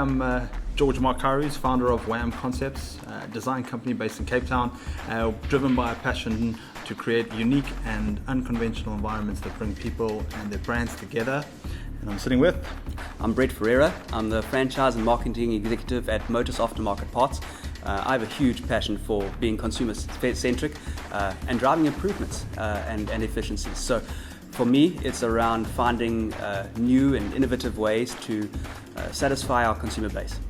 I'm George Markaris, founder of Whaam Concepts, a design company based in Cape Town, driven by a passion to create unique and unconventional environments that bring people and their brands together. And I'm sitting with... I'm Brett Ferreira. I'm the franchise and marketing executive at Motors Aftermarket Parts. I have a huge passion for being consumer-centric and driving improvements and efficiencies. So for me, it's around finding new and innovative ways to satisfy our consumer base.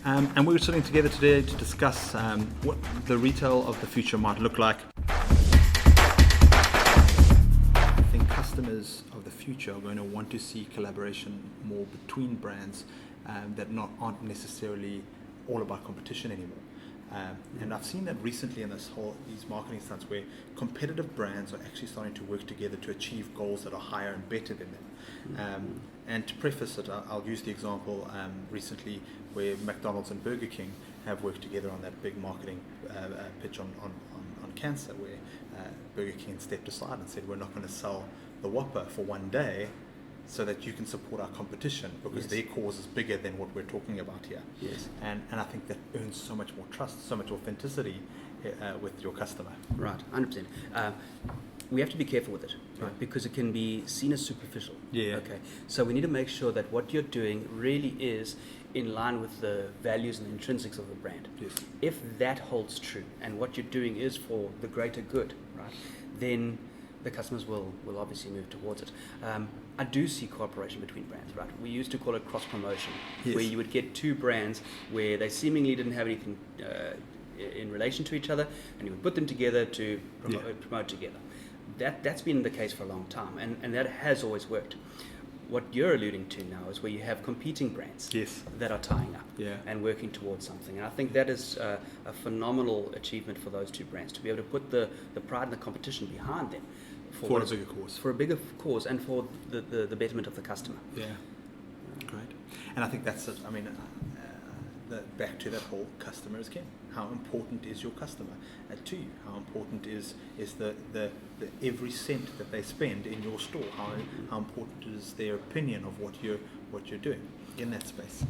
And we're sitting together today to discuss what the retail of the future might look like. I think customers of the future are going to want to see collaboration more between brands that aren't necessarily all about competition anymore. And I've seen that recently in these marketing stunts where competitive brands are actually starting to work together to achieve goals that are higher and better than them. And to preface it, I'll use the example recently where McDonald's and Burger King have worked together on that big marketing pitch on cancer, where Burger King stepped aside and said, we're not going to sell the Whopper for one day so that you can support our competition, because their cause is bigger than what we're talking about here. Yes. And I think that earns so much more trust, so much authenticity with your customer. Right, 100%. We have to be careful with it, right? Because it can be seen as superficial. Yeah. Okay. So we need to make sure that what you're doing really is in line with the values and intrinsics of the brand. Yes. If that holds true and what you're doing is for the greater good, right, then the customers will obviously move towards it. I do see cooperation between brands, right? We used to call it cross-promotion, where you would get two brands where they seemingly didn't have anything in relation to each other, and you would put them together to promote together. That's been the case for a long time, and that has always worked. What you're alluding to now is where you have competing brands that are tying up and working towards something. And I think that is a phenomenal achievement for those two brands, to be able to put the pride and the competition behind them. For a bigger cause. For a bigger cause and for the betterment of the customer. Yeah, great. And I think that's it. I mean, back to that whole customer is king. How important is your customer to you? How important is the every cent that they spend in your store? How important is their opinion of what you're doing in that space?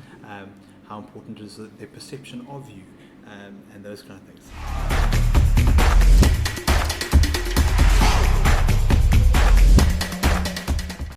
How important is their perception of you, and those kind of things.